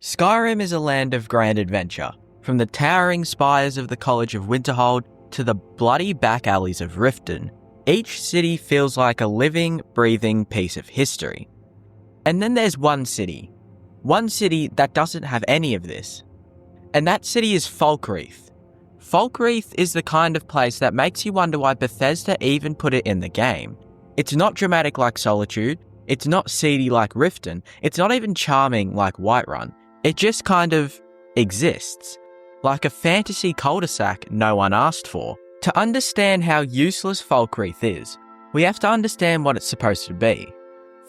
Skyrim is a land of grand adventure, from the towering spires of the College of Winterhold to the bloody back alleys of Riften. Each city feels like a living, breathing piece of history. And then there's one city that doesn't have any of this. And that city is Falkreath. Falkreath is the kind of place that makes you wonder why Bethesda even put it in the game. It's not dramatic like Solitude, it's not seedy like Riften, it's not even charming like Whiterun. It just kind of exists, like a fantasy cul-de-sac no one asked for. To understand how useless Falkreath is, we have to understand what it's supposed to be.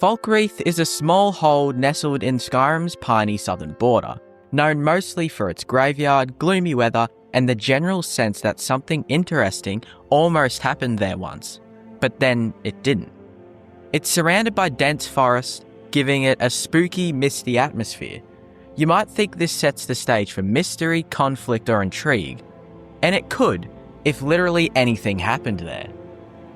Falkreath is a small hold nestled in Skyrim's piney southern border, known mostly for its graveyard, gloomy weather, and the general sense that something interesting almost happened there once, but then it didn't. It's surrounded by dense forest, giving it a spooky, misty atmosphere. You might think this sets the stage for mystery, conflict, or intrigue, and it could, if literally anything happened there.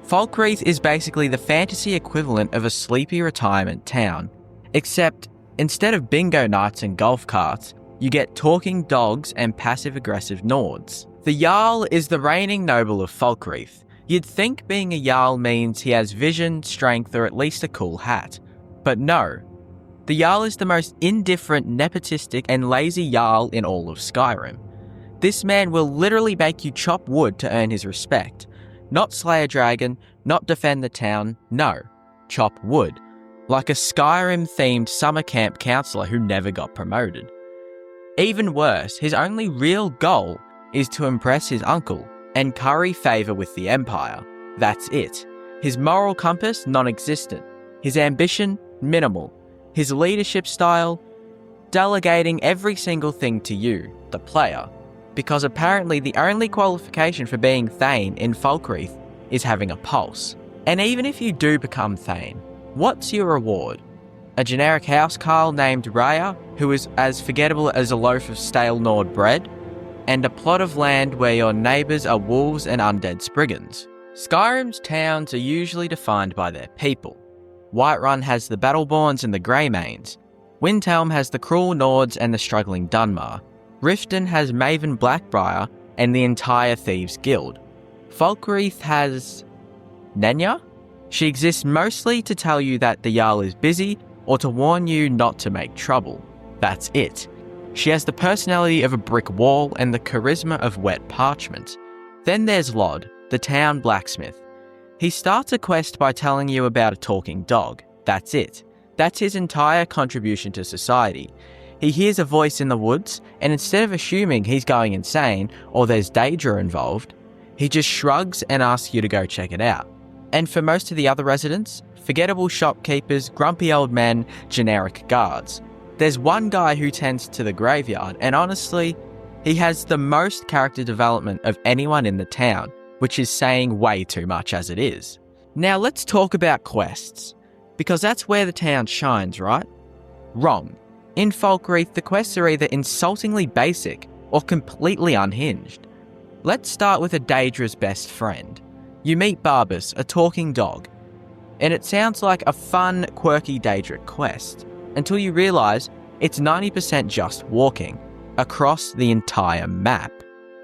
Falkreath is basically the fantasy equivalent of a sleepy retirement town, except instead of bingo nights and golf carts, you get talking dogs and passive-aggressive Nords. The Jarl is the reigning noble of Falkreath. You'd think being a Jarl means he has vision, strength, or at least a cool hat. But no. The Jarl is the most indifferent, nepotistic, and lazy Jarl in all of Skyrim. This man will literally make you chop wood to earn his respect. Not slay a dragon, not defend the town, no. Chop wood. Like a Skyrim-themed summer camp counselor who never got promoted. Even worse, his only real goal is to impress his uncle and curry favour with the Empire. That's it. His moral compass, non-existent. His ambition, minimal. His leadership style, delegating every single thing to you, the player. Because apparently the only qualification for being Thane in Falkreath is having a pulse. And even if you do become Thane, what's your reward? A generic housecarl named Raya, who is as forgettable as a loaf of stale Nord bread, and a plot of land where your neighbours are wolves and undead spriggans. Skyrim's towns are usually defined by their people. Whiterun has the Battleborns and the Greymanes. Windhelm has the cruel Nords and the struggling Dunmar. Riften has Maven Blackbriar and the entire Thieves Guild. Falkreath has Nenya? She exists mostly to tell you that the Jarl is busy or to warn you not to make trouble. That's it. She has the personality of a brick wall and the charisma of wet parchment. Then there's Lod, the town blacksmith. He starts a quest by telling you about a talking dog. That's it. That's his entire contribution to society. He hears a voice in the woods, and instead of assuming he's going insane or there's danger involved, he just shrugs and asks you to go check it out. And for most of the other residents, forgettable shopkeepers, grumpy old men, generic guards. There's one guy who tends to the graveyard, and honestly, he has the most character development of anyone in the town, which is saying way too much as it is. Now let's talk about quests, because that's where the town shines, right? Wrong. In Falkreath, the quests are either insultingly basic or completely unhinged. Let's start with a Daedra's best friend. You meet Barbas, a talking dog, and it sounds like a fun, quirky Daedric quest, until you realise it's 90% just walking, across the entire map,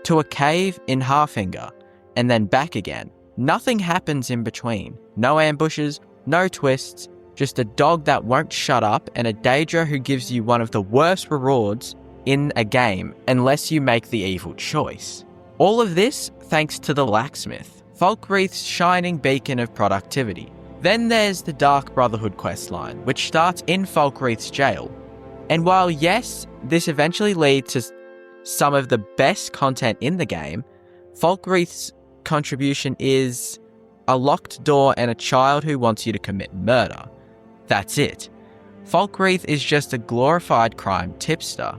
to a cave in Harfinger, and then back again. Nothing happens in between. No ambushes, no twists, just a dog that won't shut up and a Daedra who gives you one of the worst rewards in a game unless you make the evil choice. All of this thanks to the blacksmith, Falkreath's shining beacon of productivity. Then there's the Dark Brotherhood questline, which starts in Falkreath's jail. And while yes, this eventually leads to some of the best content in the game, Falkreath's contribution is a locked door and a child who wants you to commit murder. That's it. Falkreath is just a glorified crime tipster,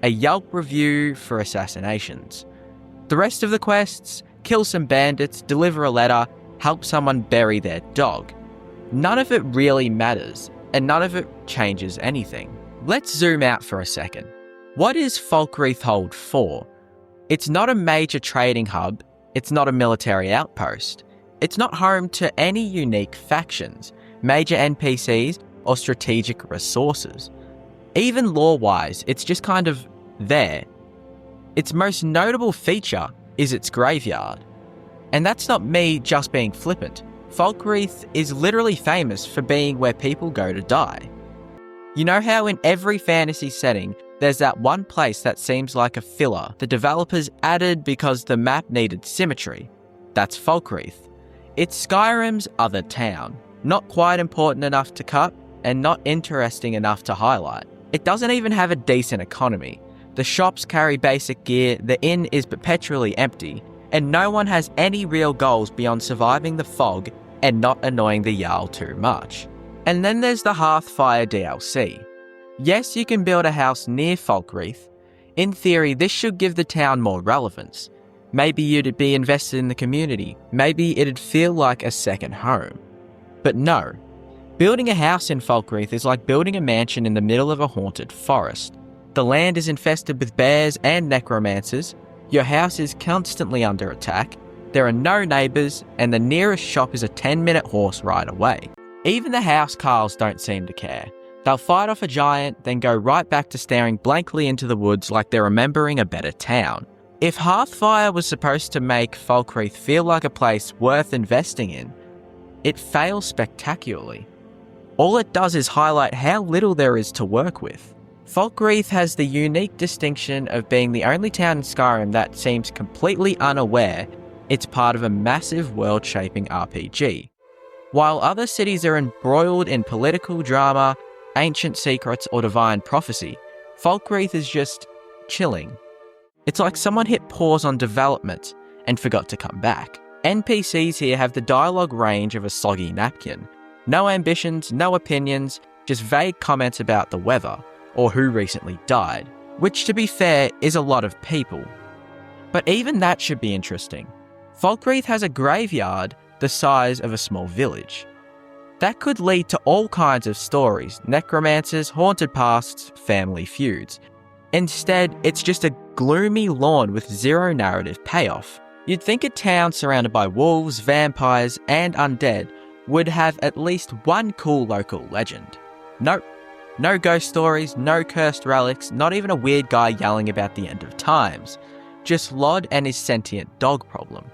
a Yelp review for assassinations. The rest of the quests, kill some bandits, deliver a letter, help someone bury their dog. None of it really matters, and none of it changes anything. Let's zoom out for a second. What is Falkreath Hold for? It's not a major trading hub, it's not a military outpost, it's not home to any unique factions, major NPCs, or strategic resources. Even lore-wise, it's just kind of there. Its most notable feature is its graveyard. And that's not me just being flippant. Falkreath is literally famous for being where people go to die. You know how in every fantasy setting, there's that one place that seems like a filler the developers added because the map needed symmetry? That's Falkreath. It's Skyrim's other town. Not quite important enough to cut, and not interesting enough to highlight. It doesn't even have a decent economy. The shops carry basic gear, the inn is perpetually empty, and no one has any real goals beyond surviving the fog and not annoying the Jarl too much. And then there's the Hearthfire DLC. Yes, you can build a house near Falkreath. In theory, this should give the town more relevance. Maybe you'd be invested in the community. Maybe it'd feel like a second home. But no. Building a house in Falkreath is like building a mansion in the middle of a haunted forest. The land is infested with bears and necromancers. Your house is constantly under attack. There are no neighbours, and the nearest shop is a 10-minute horse ride away. Even the housecarls don't seem to care. They'll fight off a giant, then go right back to staring blankly into the woods like they're remembering a better town. If Hearthfire was supposed to make Falkreath feel like a place worth investing in, it fails spectacularly. All it does is highlight how little there is to work with. Falkreath has the unique distinction of being the only town in Skyrim that seems completely unaware it's part of a massive world-shaping RPG. While other cities are embroiled in political drama, ancient secrets, or divine prophecy, Falkreath is just chilling. It's like someone hit pause on development and forgot to come back. NPCs here have the dialogue range of a soggy napkin. No ambitions, no opinions, just vague comments about the weather, or who recently died, which to be fair is a lot of people. But even that should be interesting. Falkreath has a graveyard the size of a small village. That could lead to all kinds of stories, necromancers, haunted pasts, family feuds. Instead, it's just a gloomy lawn with zero narrative payoff. You'd think a town surrounded by wolves, vampires, and undead would have at least one cool local legend. Nope. No ghost stories, no cursed relics, not even a weird guy yelling about the end of times. Just Lod and his sentient dog problem.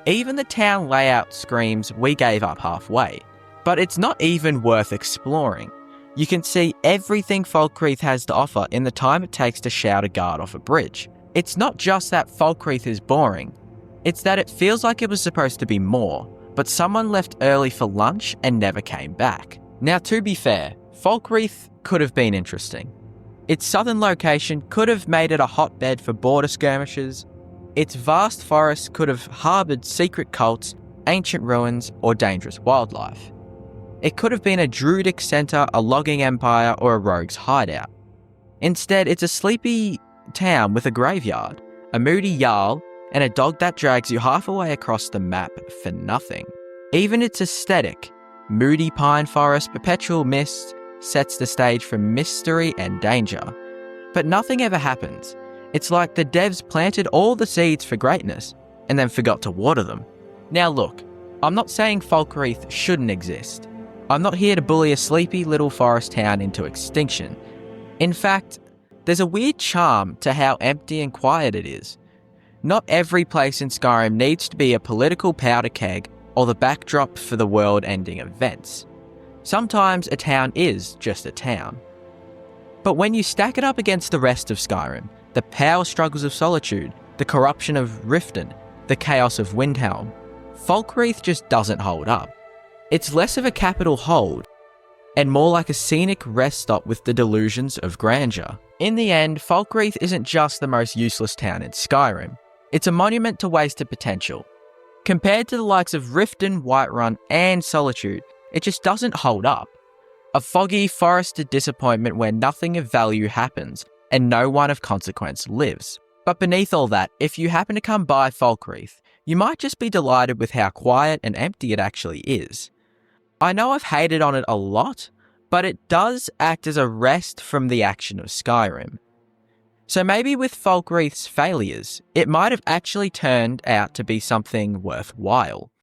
Even the town layout screams, we gave up halfway. But it's not even worth exploring. You can see everything Falkreath has to offer in the time it takes to shout a guard off a bridge. It's not just that Falkreath is boring, it's that it feels like it was supposed to be more, but someone left early for lunch and never came back. Now to be fair, Falkreath could have been interesting. Its southern location could have made it a hotbed for border skirmishes. Its vast forests could have harboured secret cults, ancient ruins, or dangerous wildlife. It could have been a druidic centre, a logging empire, or a rogue's hideout. Instead, it's a sleepy town with a graveyard, a moody jarl, and a dog that drags you half a way across the map for nothing. Even its aesthetic, moody pine forest, perpetual mist, sets the stage for mystery and danger. But nothing ever happens. It's like the devs planted all the seeds for greatness and then forgot to water them. Now look, I'm not saying Falkreath shouldn't exist. I'm not here to bully a sleepy little forest town into extinction. In fact, there's a weird charm to how empty and quiet it is. Not every place in Skyrim needs to be a political powder keg or the backdrop for the world-ending events. Sometimes a town is just a town. But when you stack it up against the rest of Skyrim, the power struggles of Solitude, the corruption of Riften, the chaos of Windhelm, Falkreath just doesn't hold up. It's less of a capital hold, and more like a scenic rest stop with the delusions of grandeur. In the end, Falkreath isn't just the most useless town in Skyrim. It's a monument to wasted potential. Compared to the likes of Riften, Whiterun, and Solitude, it just doesn't hold up. A foggy, forested disappointment where nothing of value happens, and no one of consequence lives. But beneath all that, if you happen to come by Falkreath, you might just be delighted with how quiet and empty it actually is. I know I've hated on it a lot, but it does act as a rest from the action of Skyrim. So maybe with Falkreath's failures, it might have actually turned out to be something worthwhile.